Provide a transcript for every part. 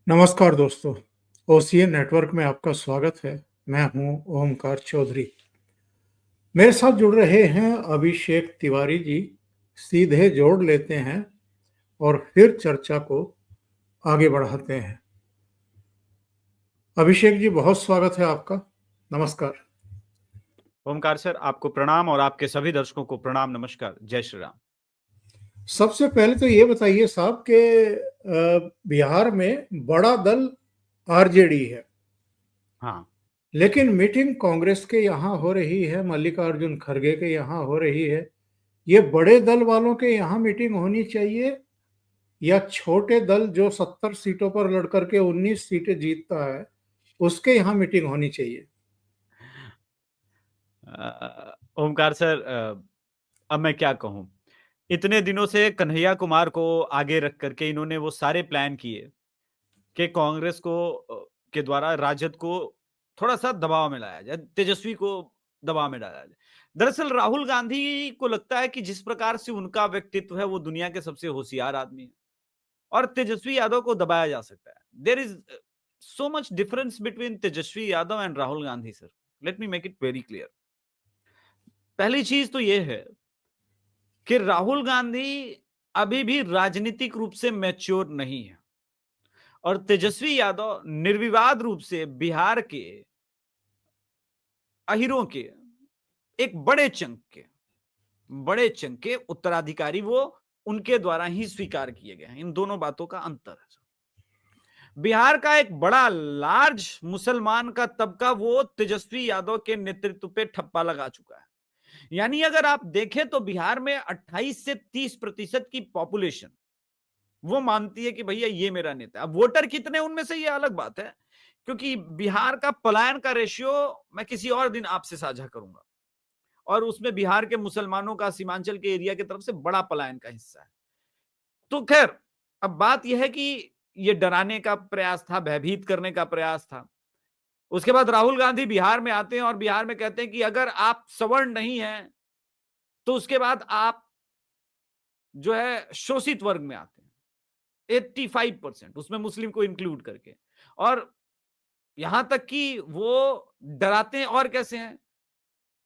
नमस्कार दोस्तों, OCA network में आपका स्वागत है। मैं हूं ओमकार चौधरी। मेरे साथ जुड़ रहे हैं अभिषेक तिवारी जी। सीधे जोड़ लेते हैं और फिर चर्चा को आगे बढ़ाते हैं। अभिषेक जी, बहुत स्वागत है आपका। नमस्कार। ओमकार सर, आपको प्रणाम और आपके सभी दर्शकों को प्रणाम, नमस्कार, जय श्री राम। सबसे पहले तो ये बताइए साहब कि बिहार में बड़ा दल आरजेडी है, हाँ, लेकिन मीटिंग कांग्रेस के यहाँ हो रही है, मल्लिकार्जुन खड़गे के यहाँ हो रही है। ये बड़े दल वालों के यहाँ मीटिंग होनी चाहिए या छोटे दल जो 70 सीटों पर लड़ करके 19 सीटें जीतता है उसके यहाँ मीटिंग होनी चाहिए? ओमकार सर, अब मैं क्या कहूँ? इतने दिनों से कन्हैया कुमार को आगे रख करके इन्होंने वो सारे प्लान किए कि कांग्रेस को के द्वारा राजद को थोड़ा-सा दबाव में लाया जाए, तेजस्वी को दबाव में डाला जाए। दरअसल राहुल गांधी को लगता है कि जिस प्रकार से उनका व्यक्तित्व है, वो दुनिया के सबसे होशियार आदमी है और तेजस्वी यादव को दबाया जा सकता है। There is so much difference between Tejasvi Yadav and Rahul Gandhi, sir. Let me make it very clear. पहली चीज तो यह है कि राहुल गांधी अभी भी राजनीतिक रूप से मैच्योर नहीं है और तेजस्वी यादव निर्विवाद रूप से बिहार के अहिरों के एक बड़े चंक के उत्तराधिकारी वो उनके द्वारा ही स्वीकार किए गए हैं। इन दोनों बातों का अंतर है। बिहार का एक बड़ा लार्ज मुसलमान का तबका वो तेजस्वी यादव के नेतृत्व पे ठप्पा लगा चुका है। यानी अगर आप देखें तो बिहार में 28 से 30% की पॉपुलेशन वो मानती है कि भैया ये मेरा नेता है। अब वोटर कितने उनमें से ये अलग बात है, क्योंकि बिहार का पलायन का रेशियो मैं किसी और दिन आपसे साझा करूंगा और उसमें बिहार के मुसलमानों का सीमांचल के एरिया की तरफ से बड़ा पलायन का हिस्सा है। तो खैर, अब बात यह है कि ये डराने का प्रयास था, भयभीत करने का प्रयास था। उसके बाद राहुल गांधी बिहार में आते हैं और बिहार में कहते हैं कि अगर आप सवर्ण नहीं हैं तो उसके बाद आप जो है शोषित वर्ग में आते हैं, 85%, उसमें मुस्लिम को इंक्लूड करके। और यहां तक कि वो डराते हैं और कैसे हैं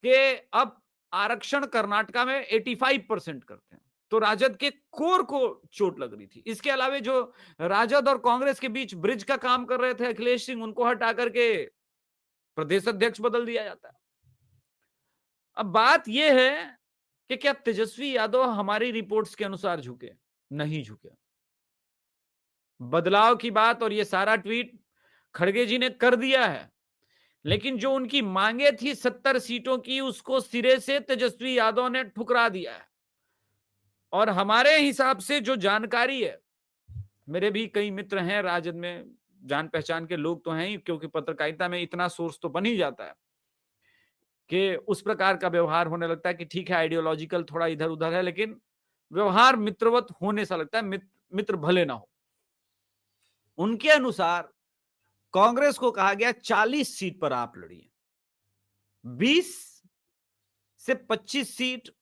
कि अब आरक्षण कर्नाटका में 85% करते हैं। तो राजद के कोर को चोट लग रही थी। इसके अलावा जो राजद और कांग्रेस के बीच ब्रिज का काम कर रहे थे अखिलेश सिंह, उनको हटा करके प्रदेश अध्यक्ष बदल दिया जाता है। अब बात यह है कि क्या तेजस्वी यादव हमारी रिपोर्ट्स के अनुसार झुके? नहीं झुके। बदलाव की बात और ये सारा ट्वीट खड़गे जी ने कर दिया है, लेकिन जो उनकी मांगे थी 70 सीटों की, उसको सिरे से तेजस्वी यादव ने ठुकरा दिया है। और हमारे हिसाब से जो जानकारी है, मेरे भी कई मित्र हैं राजद में, जान पहचान के लोग तो हैं ही, क्योंकि पत्रकारिता में इतना सोर्स तो बन ही जाता है कि उस प्रकार का व्यवहार होने लगता है कि ठीक है, आइडियोलॉजिकल थोड़ा इधर उधर है, लेकिन व्यवहार मित्रवत होने सा लगता है, मित्र भले ना हो। उनके अनुसार कांग्रेस को कहा गया 40 सीट पर आप लड़िए, 20 से 25 सीट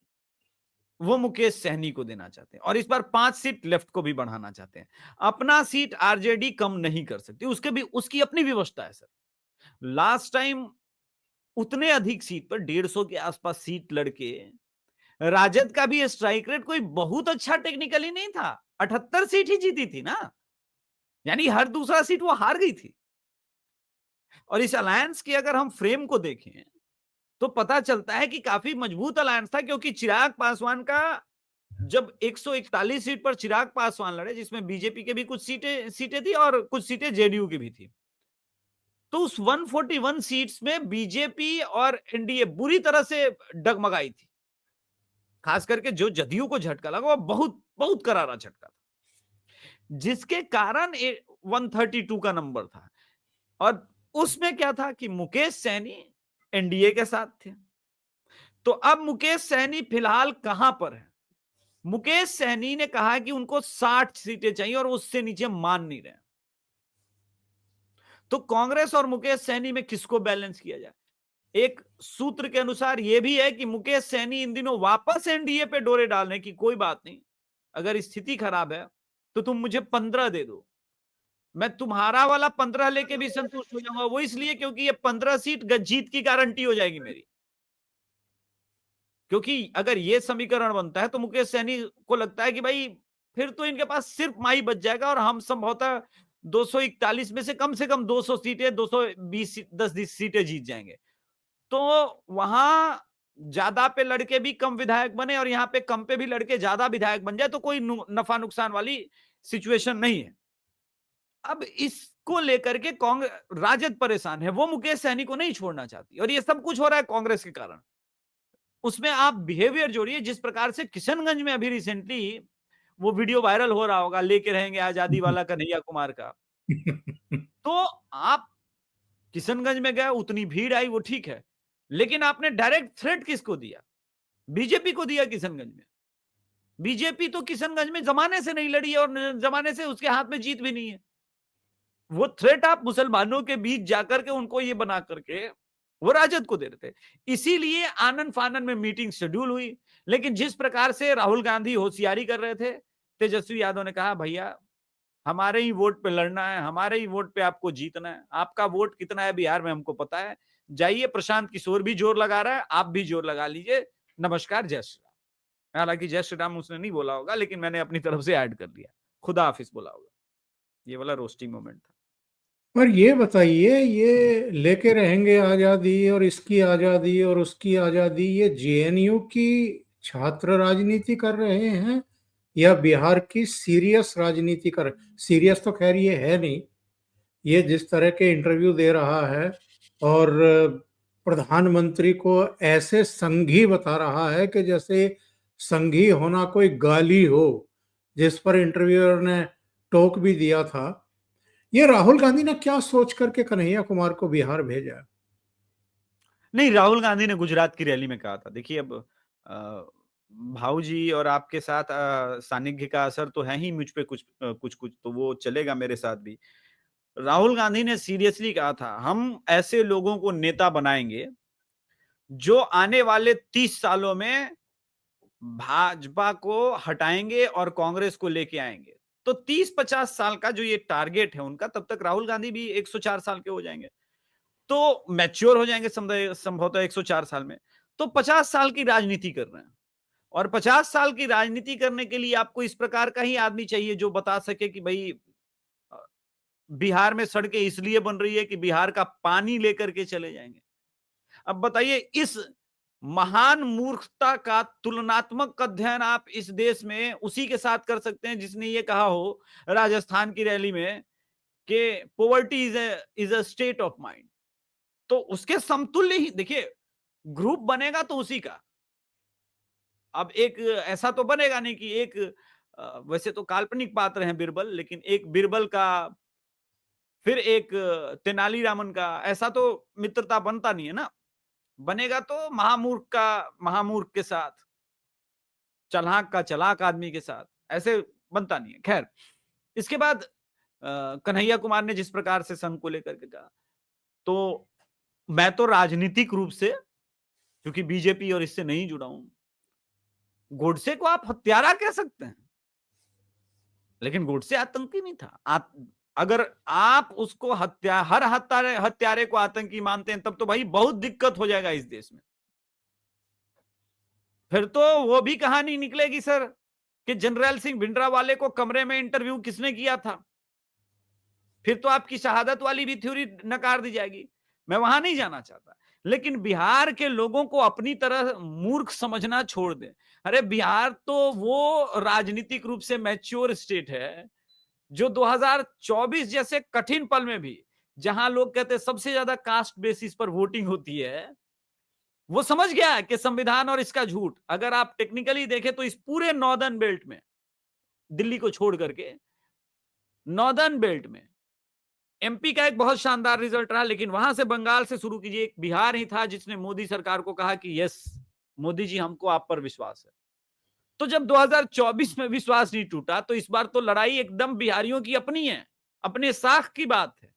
वो मुकेश सहनी को देना चाहते हैं और इस बार 5 सीट लेफ्ट को भी बढ़ाना चाहते हैं। अपना सीट आरजेडी कम नहीं कर सकती, उसकी अपनी व्यवस्था है सर। लास्ट टाइम उतने अधिक सीट पर 150 के आसपास सीट लड़के राजद का भी स्ट्राइक रेट कोई बहुत अच्छा टेक्निकली नहीं था, 78 सीट ही जीती थी ना, यानी हर दूसरा सीट वो हार गई थी। और इस अलायंस के अगर हम फ्रेम को देखें तो पता चलता है कि काफी मजबूत अलायंस था, क्योंकि चिराग पासवान का जब 141 सीट पर चिराग पासवान लड़े, जिसमें बीजेपी के भी कुछ सीटें सीटें थी और कुछ सीटें जेडीयू की भी थी, तो उस 141 सीट्स में बीजेपी और एनडीए बुरी तरह से डगमगाई थी। खास करके जो जदयू को झटका लगा वो बहुत बहुत करारा झटका था, जिसके कारण 132 का नंबर था। और उसमें क्या था कि मुकेश सैनी एनडीए के साथ थे। तो अब मुकेश सैनी फिलहाल कहां पर है? मुकेश सैनी ने कहा कि उनको 60 सीटें चाहिए और उससे नीचे मान नहीं रहे। तो कांग्रेस और मुकेश सैनी में किसको बैलेंस किया जाए? एक सूत्र के अनुसार यह भी है कि मुकेश सैनी इन दिनों वापस एनडीए पे डोरे डालने की, कोई बात नहीं, अगर स्थिति खराब है तो तुम मुझे 15 दे दो, मैं तुम्हारा वाला 15 लेके भी संतुष्ट हो जाऊंगा। वो इसलिए क्योंकि ये 15 सीट जीत की गारंटी हो जाएगी मेरी। क्योंकि अगर ये समीकरण बनता है तो मुकेश सहनी को लगता है कि भाई फिर तो इनके पास सिर्फ माई बच जाएगा और हम संभवतः 241 में से कम 200 सीटें 220 10 सीटें जीत जाएंगे। तो वहां ज्यादा पे लड़के भी कम विधायक बने और यहाँ पे कम पे भी लड़के ज्यादा विधायक बन जाए तो कोई नफा नुकसान वाली सिचुएशन नहीं है। अब इसको लेकर के कांग्रेस राजद परेशान है, वो मुकेश सहनी को नहीं छोड़ना चाहती और ये सब कुछ हो रहा है कांग्रेस के कारण। उसमें आप बिहेवियर जोड़िए, जिस प्रकार से किशनगंज में अभी रिसेंटली वो वीडियो वायरल हो रहा होगा, लेके रहेंगे आजादी वाला कन्हैया कुमार का। तो आप किशनगंज में गए, उतनी भीड़ आई, वो ठीक है, लेकिन आपने डायरेक्ट थ्रेट किसको दिया? बीजेपी को दिया किशनगंज में। बीजेपी तो किशनगंज में जमाने से नहीं लड़ी है और जमाने से उसके हाथ में जीत भी नहीं है। वो थ्रेट आप मुसलमानों के बीच जाकर के उनको ये बना करके वो राजद को दे रहे थे। इसीलिए आनन फानन में मीटिंग शेड्यूल हुई। लेकिन जिस प्रकार से राहुल गांधी होशियारी कर रहे थे, तेजस्वी यादव ने कहा भैया हमारे ही वोट पे लड़ना है, हमारे ही वोट पे आपको जीतना है। आपका वोट कितना है बिहार में हमको पता है। जाइए, प्रशांत किशोर भी जोर लगा रहा है, आप भी जोर लगा लीजिए। नमस्कार, जय श्री राम। हालांकि जय श्री राम उसने नहीं बोला होगा, लेकिन मैंने अपनी तरफ से ऐड कर दिया। खुदा हाफिज बोला होगा। ये वाला रोस्टिंग मोमेंट था। पर ये बताइए, ये लेके रहेंगे आजादी और इसकी आजादी और उसकी आजादी, ये जेएनयू की छात्र राजनीति कर रहे हैं या बिहार की सीरियस राजनीति कर? सीरियस तो खैर ये है नहीं। ये जिस तरह के इंटरव्यू दे रहा है और प्रधानमंत्री को ऐसे संघी बता रहा है कि जैसे संघी होना कोई गाली हो, जिस पर इंटरव्यूअर ने टोक भी दिया था। ये राहुल गांधी ने क्या सोच करके कन्हैया कुमार को बिहार भेजा? नहीं, राहुल गांधी ने गुजरात की रैली में कहा था। देखिए अब भाऊ जी और आपके साथ सानिध्य का असर तो है ही मुझ पे, कुछ कुछ कुछ तो वो चलेगा मेरे साथ भी। राहुल गांधी ने सीरियसली कहा था हम ऐसे लोगों को नेता बनाएंगे जो आने वाले 30 सालों में भाजपा को हटाएंगे और कांग्रेस को लेके आएंगे। तो 30-50 साल का जो ये टारगेट है उनका, तब तक राहुल गांधी भी 104 साल के हो जाएंगे, तो मैच्योर हो जाएंगे संभवतः 104 साल में। तो 50 साल की राजनीति कर रहे हैं और 50 साल की राजनीति करने के लिए आपको इस प्रकार का ही आदमी चाहिए जो बता सके कि भाई बिहार में सड़कें इसलिए बन रही है कि बिहार का पानी लेकर के चले जाएंगे। अब बताइए, इस महान मूर्खता का तुलनात्मक अध्ययन आप इस देश में उसी के साथ कर सकते हैं जिसने ये कहा हो राजस्थान की रैली में कि poverty is a state of mind. तो उसके समतुल्य ही देखिए, ग्रुप बनेगा तो उसी का। अब एक ऐसा तो बनेगा नहीं कि एक वैसे तो काल्पनिक पात्र हैं बिरबल, लेकिन एक बिरबल का फिर एक तेनालीरामन का, ऐसा तो मित्रता बनता नहीं है ना। बनेगा तो महामूर्ख का महामूर्ख के साथ, चालाक का चालाक आदमी के साथ, ऐसे बनता नहीं है। खैर, इसके बाद कन्हैया कुमार ने जिस प्रकार से संघ को लेकर के कहा, तो मैं तो राजनीतिक रूप से, क्योंकि बीजेपी और इससे नहीं जुड़ा हूं, गोडसे को आप हत्यारा कह सकते हैं, लेकिन गोडसे आतंकी नहीं था। अगर आप उसको हर हत्यारे को आतंकी मानते हैं, तब तो भाई बहुत दिक्कत हो जाएगा इस देश में। फिर तो वो भी कहानी निकलेगी सर कि जनरल सिंह भिंडरावाले को कमरे में इंटरव्यू किसने किया था। फिर तो आपकी शहादत वाली भी थ्योरी नकार दी जाएगी। मैं वहां नहीं जाना चाहता, लेकिन बिहार के लोगों को अपनी तरह मूर्ख समझना छोड़ दें। अरे बिहार तो वो राजनीतिक रूप से मैच्योर स्टेट है जो 2024 जैसे कठिन पल में भी, जहां लोग कहते हैं सबसे ज्यादा कास्ट बेसिस पर वोटिंग होती है, वो समझ गया है कि संविधान और इसका झूठ। अगर आप टेक्निकली देखें तो इस पूरे नॉर्दर्न बेल्ट में, दिल्ली को छोड़ करके नॉर्दर्न बेल्ट में एमपी का एक बहुत शानदार रिजल्ट रहा, लेकिन वहां से बंगाल से शुरू कीजिए, एक बिहार ही था जिसने मोदी सरकार को कहा कि यस मोदी जी हमको आप पर विश्वास है। तो जब 2024 में विश्वास नहीं टूटा, तो इस बार तो लड़ाई एकदम बिहारियों की अपनी है, अपने साख की बात है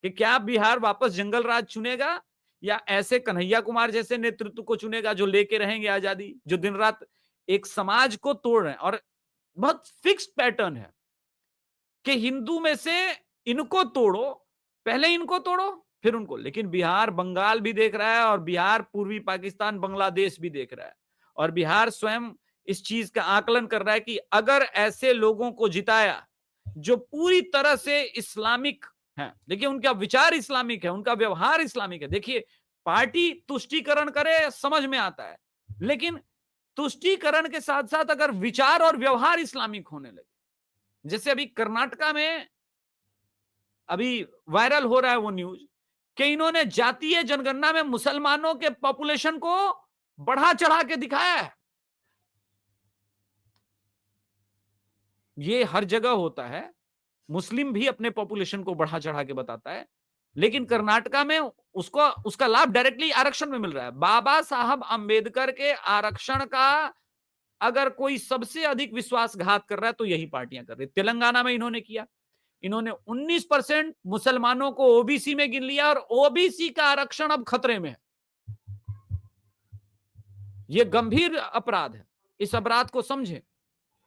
कि क्या बिहार वापस जंगल राज चुनेगा या ऐसे कन्हैया कुमार जैसे नेतृत्व को चुनेगा जो लेके रहेंगे आजादी, जो दिन रात एक समाज को तोड़ रहे हैं। और बहुत फिक्स्ड पैटर्न है कि हिंदू में से इनको तोड़ो, पहले इनको तोड़ो फिर उनको। लेकिन बिहार बंगाल भी देख रहा है, और बिहार पूर्वी पाकिस्तान बांग्लादेश भी देख रहा है, और बिहार स्वयं इस चीज का आकलन कर रहा है कि अगर ऐसे लोगों को जिताया जो पूरी तरह से इस्लामिक है, देखिए उनका विचार इस्लामिक है, उनका व्यवहार इस्लामिक है। देखिए पार्टी तुष्टीकरण करे समझ में आता है, लेकिन तुष्टीकरण के साथ साथ अगर विचार और व्यवहार इस्लामिक होने लगे, जैसे अभी कर्नाटका में अभी वायरल हो रहा है वो न्यूज कि इन्होंने जातीय जनगणना में मुसलमानों के पॉपुलेशन को बढ़ा चढ़ा के दिखाया है। ये हर जगह होता है, मुस्लिम भी अपने पॉपुलेशन को बढ़ा चढ़ा के बताता है, लेकिन कर्नाटका में उसको उसका लाभ डायरेक्टली आरक्षण में मिल रहा है। बाबा साहब अंबेडकर के आरक्षण का अगर कोई सबसे अधिक विश्वासघात कर रहा है तो यही पार्टियां कर रही। तेलंगाना में इन्होंने किया, इन्होंने 19% मुसलमानों को ओबीसी में गिन लिया, और ओबीसी का आरक्षण अब खतरे में है। यह गंभीर अपराध है, इस अपराध को समझें।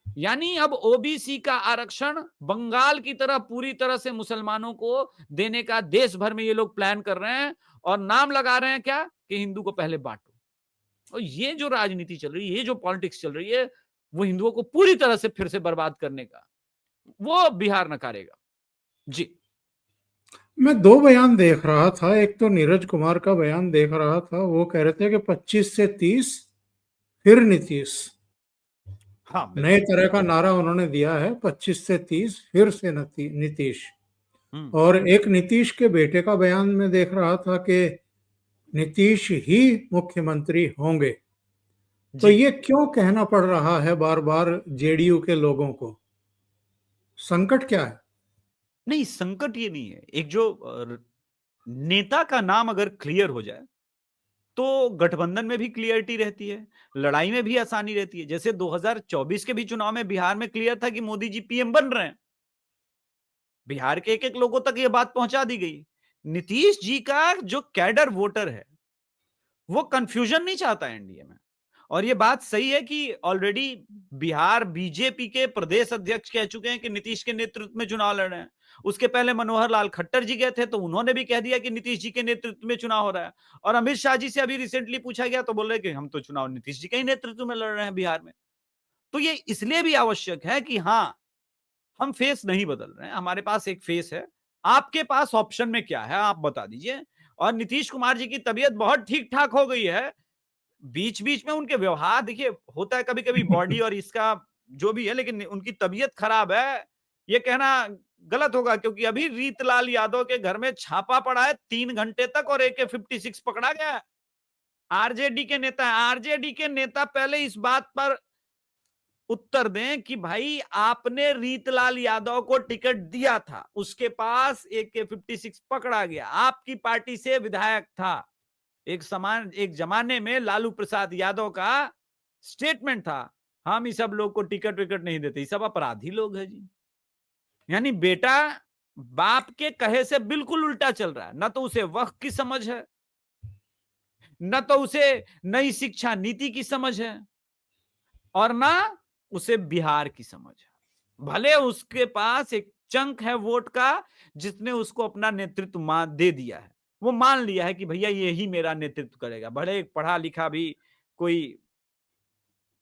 यानी अब ओबीसी का आरक्षण बंगाल की तरह पूरी तरह से मुसलमानों को देने का देश भर में ये लोग प्लान कर रहे हैं, और नाम लगा रहे हैं क्या कि हिंदू को पहले बांटो। और ये जो राजनीति चल रही है, ये जो पॉलिटिक्स चल रही है, वो हिंदुओं को पूरी तरह से फिर से बर्बाद करने का वो बिहार नकारेगा। जी, मैं दो बयान देख रहा था, एक तो नीरज कुमार का बयान देख रहा था, वो कह रहे थे कि 25 से 30 फिर नीतीश। हाँ नए तरह का नारा उन्होंने दिया है, 25 से 30 फिर से नीतीश। और एक नीतीश के बेटे का बयान में देख रहा था कि नीतीश ही मुख्यमंत्री होंगे। तो ये क्यों कहना पड़ रहा है बार बार जेडीयू के लोगों को? संकट क्या है? नहीं, संकट ये नहीं है। एक जो नेता का नाम अगर क्लियर हो जाए तो गठबंधन में भी क्लियरिटी रहती है, लड़ाई में भी आसानी रहती है। जैसे 2024 के भी चुनाव में बिहार में क्लियर था कि मोदी जी पीएम बन रहे हैं, बिहार के एक एक लोगों तक ये बात पहुंचा दी गई। नीतीश जी का जो कैडर वोटर है वो कंफ्यूजन नहीं चाहता एनडीए में, और ये बात सही है कि ऑलरेडी बिहार बीजेपी के प्रदेश अध्यक्ष कह चुके हैं कि नीतीश के नेतृत्व में चुनाव लड़ रहे हैं। उसके पहले मनोहर लाल खट्टर जी गए थे तो उन्होंने भी कह दिया कि नीतीश जी के नेतृत्व में चुनाव हो रहा है, और अमित शाह जी से अभी रिसेंटली पूछा गया तो बोल रहे कि हम तो चुनाव नीतीश जी के ही नेतृत्व में लड़ रहे हैं बिहार में। तो ये इसलिए भी आवश्यक है कि हाँ, हम फेस नहीं बदल रहे हैं, हमारे पास एक फेस है, आपके पास ऑप्शन में क्या है आप बता दीजिए। और नीतीश कुमार जी की तबीयत बहुत ठीक ठाक हो गई है, बीच बीच में उनके व्यवहार देखिए होता है कभी कभी बॉडी और इसका जो भी है, लेकिन उनकी तबीयत खराब है ये कहना गलत होगा, क्योंकि अभी रीतलाल यादव के घर में छापा पड़ा है 3 घंटे तक, और AK-56 पकड़ा गया है। आरजेडी के नेता है, आरजेडी के नेता पहले इस बात पर उत्तर दें कि भाई आपने रीतलाल यादव को टिकट दिया था, उसके पास AK-56 पकड़ा गया, आपकी पार्टी से विधायक था। एक जमाने में लालू प्रसाद यादव का स्टेटमेंट था, हम इस सब लोग को टिकट विकट नहीं देते, ये सब अपराधी लोग हैं जी। यानी बेटा बाप के कहे से बिल्कुल उल्टा चल रहा है, न तो उसे वक्त की समझ है, न तो उसे नई शिक्षा नीति की समझ है, और ना उसे बिहार की समझ है। भले उसके पास एक चंक है वोट का जिसने उसको अपना नेतृत्व दे दिया है, वो मान लिया है कि भैया यही मेरा नेतृत्व करेगा, भले पढ़ा लिखा भी कोई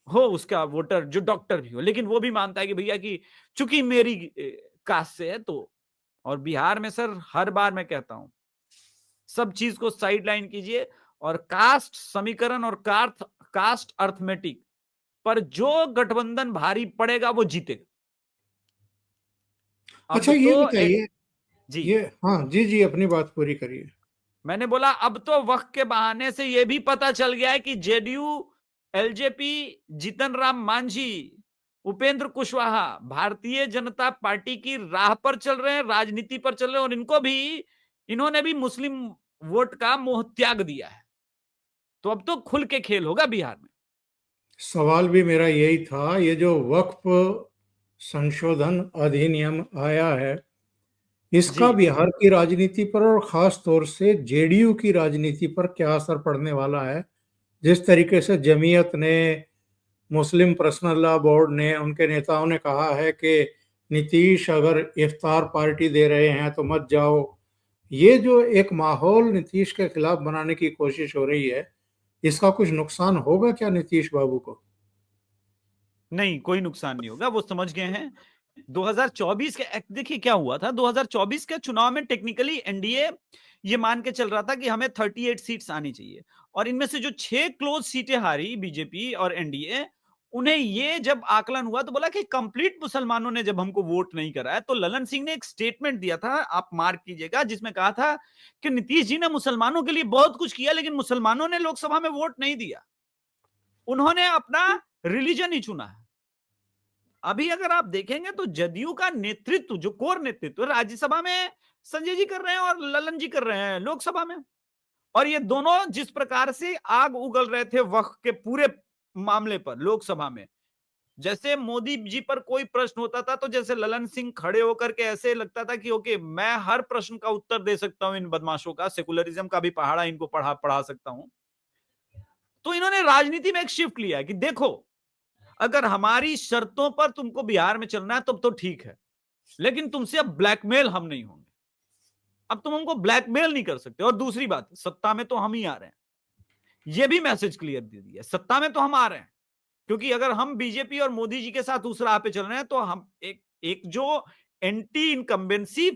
हो उसका वोटर जो डॉक्टर भी हो, लेकिन वो भी मानता है कि भैया कि चूंकि मेरी कास्ट से है तो। और बिहार में सर हर बार मैं कहता हूं सब चीज को साइडलाइन कीजिए, और कास्ट समीकरण और कास्ट अर्थमेटिक पर जो गठबंधन भारी पड़ेगा वो जीतेगा। अच्छा ये बताइए, जी ये हाँ जी जी अपनी बात पूरी करिए। मैंने बोला अब तो वक्त के बहाने से यह भी पता चल गया है कि JDU, LJP, Jitan Ram Manjhi, Upendra Kushwaha Bharatiya Janata party की राह पर चल रहे हैं, राजनीति पर चल रहे हैं, और इन्होंने भी मुस्लिम वोट का मोह त्याग दिया है। तो अब तो खुल के खेल होगा बिहार में। सवाल भी मेरा यही था, ये जो वक्फ संशोधन अधिनियम आया है, इसका बिहार की राजनीति पर और खास तौर से जेडीयू की राजनीति पर क्या असर पड़ने वाला है? जिस तरीके से जमीयत ने, मुस्लिम पर्सनल लॉ बोर्ड ने, उनके नेताओं ने कहा है कि नीतीश अगर इफ्तार पार्टी दे रहे हैं तो मत जाओ। ये जो एक माहौल नीतीश के खिलाफ बनाने की कोशिश हो रही है, इसका कुछ नुकसान होगा क्या नीतीश बाबू को? नहीं, कोई नुकसान नहीं होगा, वो समझ गए हैं। 2024 के देखिए क्या हुआ था, 2024 के चुनाव में टेक्निकली एनडीए ये मान के चल रहा था कि हमें 38 सीट्स आनी चाहिए, और इनमें से जो 6 क्लोज सीटें हारी बीजेपी और एनडीए, उन्हें ये जब आकलन हुआ तो बोला कि कंप्लीट मुसलमानों ने जब हमको वोट नहीं करा है। तो ललन सिंह ने एक स्टेटमेंट दिया था, आप मार्क कीजिएगा, जिसमें कहा था कि नीतीश जी ने मुसलमानों के लिए बहुत कुछ किया, लेकिन मुसलमानों ने लोकसभा में वोट नहीं दिया, उन्होंने अपना रिलीजन ही चुना है। अभी अगर आप देखेंगे तो जदयू का नेतृत्व, जो कोर नेतृत्व, राज्यसभा में संजय जी कर रहे हैं और ललन जी कर रहे हैं लोकसभा में। और ये दोनों जिस प्रकार से आग उगल रहे थे वक्त के पूरे मामले पर लोकसभा में, जैसे मोदी जी पर कोई प्रश्न होता था तो जैसे ललन सिंह खड़े होकर के ऐसे लगता था कि ओके, मैं हर प्रश्न का उत्तर दे सकता हूं इन बदमाशों का, सेकुलरिज्म का भी पहाड़ा इनको पढ़ा सकता हूं। तो इन्होंने राजनीति में एक शिफ्ट लिया है कि देखो, अगर हमारी शर्तों पर तुमको बिहार में चलना है तब तो ठीक है, लेकिन तुमसे अब ब्लैकमेल हम नहीं होंगे, अब तुम हमको ब्लैकमेल नहीं कर सकते। और दूसरी बात, सत्ता में तो हम ही आ रहे हैं, यह भी मैसेज क्लियर दे दिया, सत्ता में तो हम आ रहे हैं। क्योंकि अगर हम बीजेपी और मोदी जी के साथ उस राह पे चल रहे हैं तो हम एक जो एंटी इनकम्बेंसी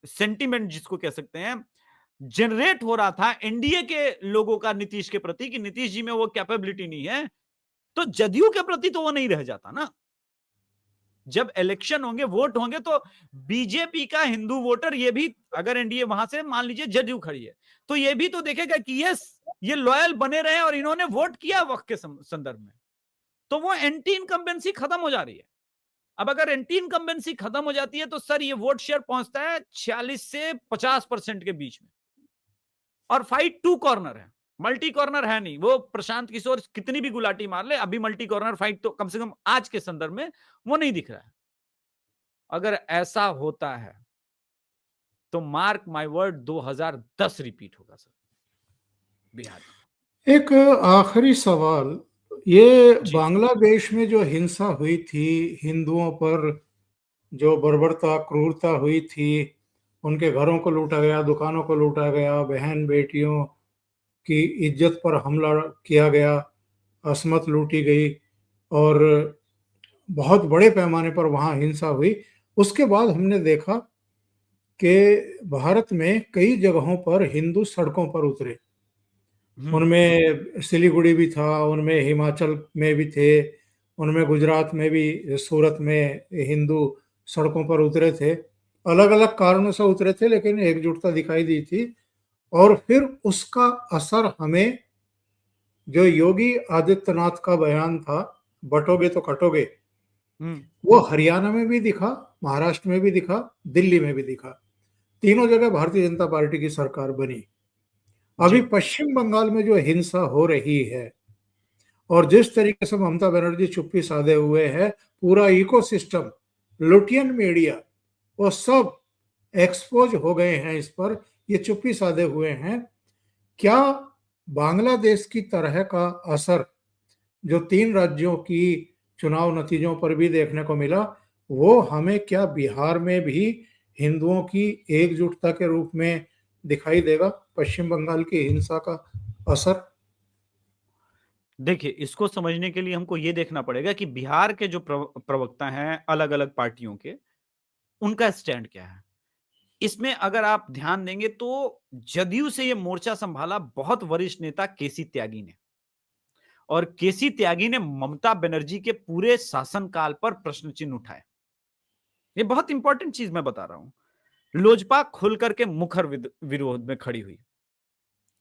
सेंटीमेंट जिसको कह सकते हैं, जनरेट हो रहा था एनडीए के लोगों का नीतीश के प्रति कि नीतीश जी में वो कैपेबिलिटी नहीं है, तो जदयू के प्रति तो वो नहीं रह जाता ना। जब इलेक्शन होंगे, वोट होंगे, तो बीजेपी का हिंदू वोटर ये भी, अगर एनडीए वहां से मान लीजिए जदयू खड़ी है, तो ये भी तो देखेगा कि यस, ये लॉयल बने रहे और इन्होंने वोट किया वक्त के संदर्भ में, तो वो एंटी इनकम्बेंसी खत्म हो जा रही है। अब अगर एंटी इनकम्बेंसी खत्म हो जाती है तो सर ये वोट शेयर पहुंचता है 46 से 50% के बीच में, और फाइट टू कॉर्नर है, मल्टी कॉर्नर है नहीं। वो प्रशांत किशोर कितनी भी गुलाटी मार ले, अभी मल्टी कॉर्नर फाइट तो कम से कम आज के संदर्भ में वो नहीं दिख रहा है। अगर ऐसा होता है तो मार्क माय वर्ड 2010 रिपीट होगा सर बिहार में। एक आखिरी सवाल, ये जी बांग्लादेश में जो हिंसा हुई थी, हिंदुओं पर जो बर्बरता क्रूरता हुई थी, उनके घरों को लूटा गया, दुकानों को लूटा गया, बहन बेटियों की इज्जत पर हमला किया गया, असमत लूटी गई, और बहुत बड़े पैमाने पर वहाँ हिंसा हुई। उसके बाद हमने देखा कि भारत में कई जगहों पर हिंदू सड़कों पर उतरे। उनमें सिलीगुड़ी भी था, उनमें हिमाचल में भी थे, उनमें गुजरात में भी, सूरत में हिंदू सड़कों पर उतरे थे। अलग अलग कारणों से उतरे थे, लेकिन एकजुटता दिखाई दी थी। और फिर उसका असर हमें, जो योगी आदित्यनाथ का बयान था, बटोगे तो कटोगे, वो हरियाणा में भी दिखा, महाराष्ट्र में भी दिखा, दिल्ली में भी दिखा। तीनों जगह भारतीय जनता पार्टी की सरकार बनी। अभी पश्चिम बंगाल में जो हिंसा हो रही है और जिस तरीके से ममता बनर्जी चुप्पी साधे हुए है, पूरा इकोसिस्टम, लुटियन मीडिया, वो सब एक्सपोज हो गए हैं इस पर, ये चुप्पी साधे हुए हैं। क्या बांग्लादेश की तरह का असर जो 3 राज्यों की चुनाव नतीजों पर भी देखने को मिला, वो हमें क्या बिहार में भी हिंदुओं की एकजुटता के रूप में दिखाई देगा? पश्चिम बंगाल की हिंसा का असर? देखिए, इसको समझने के लिए हमको ये देखना पड़ेगा कि बिहार के जो प्रवक्ता हैं अलग अलग पार्टियों के, उनका स्टैंड क्या है। इसमें अगर आप ध्यान देंगे तो जदयू से ये मोर्चा संभाला बहुत वरिष्ठ नेता केसी त्यागी ने, और केसी त्यागी ने ममता बनर्जी के पूरे शासनकाल पर प्रश्न चिन्ह उठाए। ये बहुत इंपॉर्टेंट चीज मैं बता रहा हूं। लोजपा खुल करके मुखर विरोध में खड़ी हुई।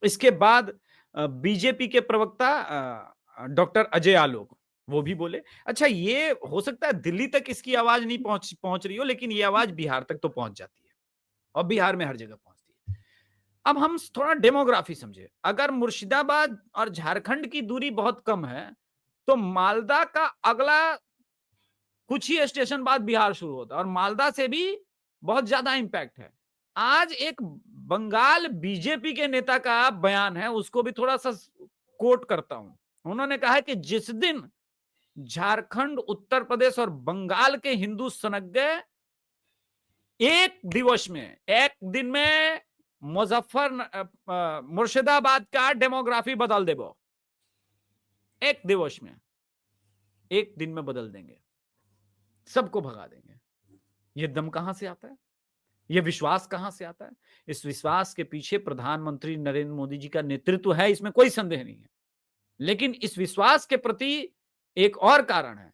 इसके बाद बीजेपी के प्रवक्ता डॉक्टर अजय आलोक, वो भी बोले। अच्छा, ये हो सकता है दिल्ली तक इसकी आवाज नहीं पहुंच रही हो, लेकिन ये आवाज बिहार तक तो पहुंच जाती है, और बिहार में हर जगह पहुंचती है। अब हम थोड़ा डेमोग्राफी समझे। अगर मुर्शिदाबाद और झारखंड की दूरी बहुत कम है, तो मालदा का अगला कुछ ही स्टेशन बाद बिहार शुरू होता है, और मालदा से भी बहुत ज्यादा इंपैक्ट है। आज एक बंगाल बीजेपी के नेता का बयान है, उसको भी थोड़ा सा कोट करता हूं। उन्होंने कहा है कि जिस दिन झारखंड, उत्तर प्रदेश और बंगाल के हिंदू सनक गए। एक दिन में मुर्शिदाबाद का डेमोग्राफी बदल देबो। एक दिन में बदल देंगे, सबको भगा देंगे। ये दम कहां से आता है? ये विश्वास कहां से आता है? इस विश्वास के पीछे प्रधानमंत्री नरेंद्र मोदी जी का नेतृत्व है, इसमें कोई संदेह नहीं है। लेकिन इस विश्वास के प्रति एक और कारण है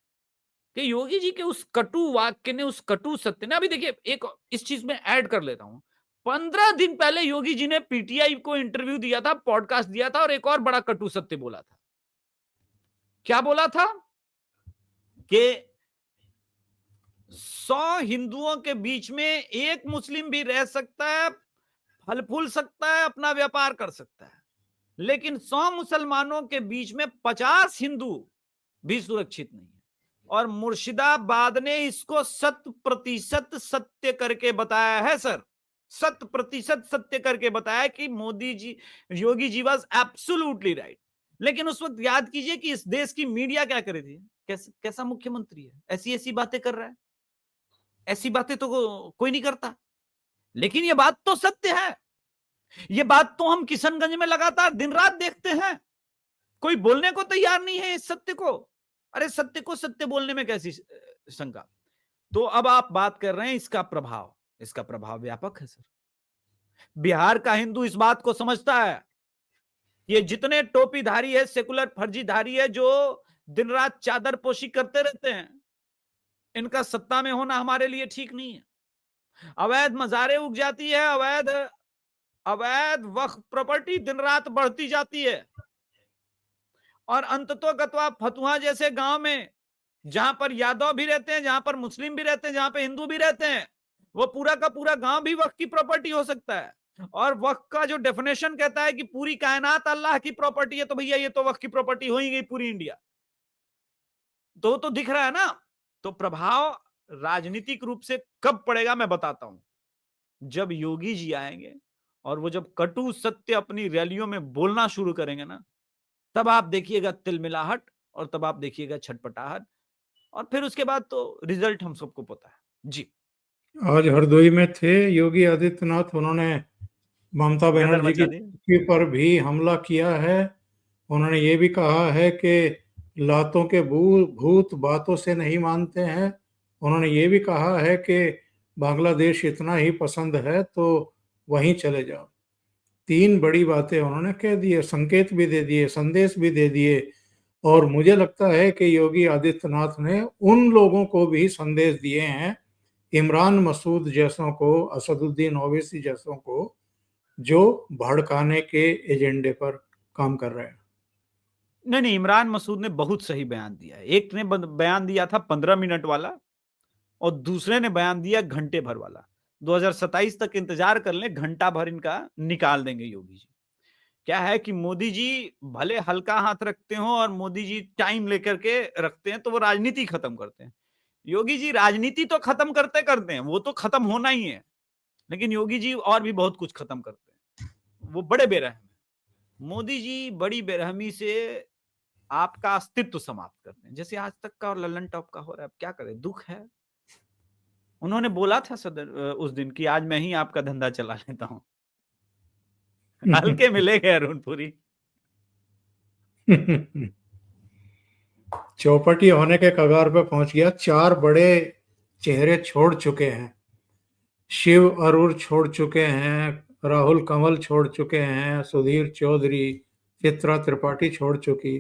कि योगी जी के उस कटु वाक्य ने, उस कटु सत्य ने, अभी देखिए एक इस चीज में ऐड कर लेता हूं। 15 दिन पहले योगी जी ने पीटीआई को इंटरव्यू दिया था, पॉडकास्ट दिया था और एक और बड़ा कटु सत्य बोला था। क्या बोला था? कि 100 हिंदुओं के बीच में एक मुस्लिम भी रह सकता है, फल फूल सकता है, अपना व्यापार कर सकता है, लेकिन 100 मुसलमानों के बीच में 50 हिंदू भी सुरक्षित नहीं है। और मुर्शिदाबाद ने इसको 100% सत्य करके बताया है सर, 100% सत्य करके बताया कि Modi ji, Yogi ji was absolutely right. लेकिन उस वक्त याद कीजिए कि इस देश की मीडिया क्या कर रही थी, कैसा मुख्यमंत्री है, ऐसी बातें कर रहा है, ऐसी बातें तो कोई नहीं करता। लेकिन ये बात तो सत्य है, ये बात तो हम किशनगंज में लगातार दिन रात देखते हैं, कोई बोलने को तैयार नहीं है इस सत्य को। अरे सत्य को सत्य बोलने में कैसी शंका? तो अब आप बात कर रहे हैं इसका प्रभाव व्यापक है सर। बिहार का हिंदू इस बात को समझता है, ये जितने टोपीधारी है, सेकुलर फर्जीधारी है, जो दिन रात चादर पोशी करते रहते हैं, इनका सत्ता में होना हमारे लिए ठीक नहीं है। अवैध मजारे उग जाती है, अवैध वक्फ प्रॉपर्टी दिन रात बढ़ती जाती है, और अंततोगत्वा फतुहा जैसे गांव में, जहां पर यादव भी रहते हैं, जहां पर मुस्लिम भी रहते हैं, जहां पर हिंदू भी रहते हैं, वो पूरा का पूरा गांव भी वक्फ की प्रॉपर्टी हो सकता है। और वक्फ का जो डेफिनेशन कहता है कि पूरी कायनात अल्लाह की प्रॉपर्टी है, तो भैया ये तो वक्फ की प्रॉपर्टी हो ही गई पूरी इंडिया। तो दिख रहा है ना। तो प्रभाव राजनीतिक रूप से कब पड़ेगा मैं बताता हूं, जब योगी जी आएंगे और वो जब कटु सत्य अपनी रैलियों में बोलना शुरू करेंगे ना, तब आप देखिएगा तिलमिलाहट, और तब आप देखिएगा छटपटाहट, और फिर उसके बाद तो रिजल्ट हम सबको पता है जी। आज हरदोई में थे योगी आदित्यनाथ, उन्होंने ममता बनर्जी की पर भी हमला किया है। उन्होंने ये भी कहा है कि लातों के भूत बातों से नहीं मानते हैं। उन्होंने ये भी कहा है कि बांग्लादेश इतना ही पसंद है तो वहीं चले जाओ। 3 बड़ी बातें उन्होंने कह दी है, संकेत भी दे दिए, संदेश भी दे दिए। और मुझे लगता है कि योगी आदित्यनाथ ने उन लोगों को भी संदेश दिए हैं, इमरान मसूद जैसों को, असदुद्दीन ओवैसी जैसों को, जो भड़काने के एजेंडे पर काम कर रहे हैं। नहीं, इमरान मसूद ने बहुत सही बयान दिया है। एक ने बयान दिया था 15 मिनट वाला, और दूसरे ने बयान दिया घंटे भर वाला। 2027 तक इंतजार कर लें, घंटा भर इनका निकाल देंगे योगी जी। क्या है कि मोदी जी भले हल्का हाथ रखते हो और मोदी जी टाइम लेकर के रखते हैं, तो वो राजनीति खत्म करते हैं। योगी जी राजनीति तो खत्म करते हैं, वो तो खत्म होना ही है, लेकिन योगी जी और भी बहुत कुछ खत्म करते हैं। वो बड़े बेरहम है। मोदी जी बड़ी बेरहमी से आपका अस्तित्व समाप्त करते हैं, जैसे आज तक का और लल्लन टॉप का हो रहा है। अब क्या करें, दुख है। उन्होंने बोला था सदर उस दिन कि आज मैं ही आपका धंधा चला लेता हूं। हल्के में ले गए अरुणपुरी। चौपटी होने के कगार पे पहुंच गया। 4 बड़े चेहरे छोड़ चुके हैं। शिव अरूर छोड़ चुके हैं, राहुल कंवल छोड़ चुके हैं, सुधीर चौधरी, चित्रा त्रिपाठी छोड़ चुकी,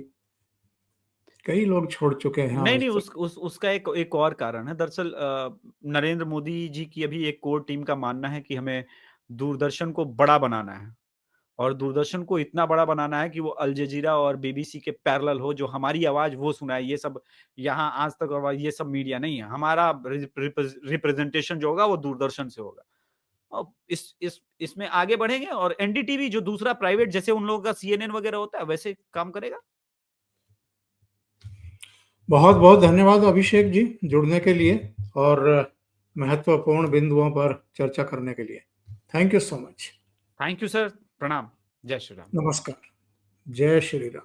कई लोग छोड़ चुके हैं। नहीं, उसका एक और कारण है। दरअसल नरेंद्र मोदी जी की अभी एक कोर टीम का मानना है कि हमें दूरदर्शन को बड़ा बनाना है, और दूरदर्शन को इतना बड़ा बनाना है कि वो अल जजीरा और बीबीसी के पैरेलल हो, जो हमारी आवाज वो सुनाए। ये सब यहाँ आज तक ये सब मीडिया नहीं है। हमारा रिप्रेजेंटेशन जो होगा वो दूरदर्शन से होगा। और इसमें आगे बढ़ेंगे, और एनडीटीवी जो दूसरा प्राइवेट, जैसे उन लोगों का सीएनएन वगैरह होता है, वैसे काम करेगा। बहुत बहुत धन्यवाद अभिषेक जी जुड़ने के लिए और महत्वपूर्ण बिंदुओं पर चर्चा करने के लिए। Thank you so much. Thank you sir. प्रणाम। जय श्री राम। नमस्कार। जय श्री राम।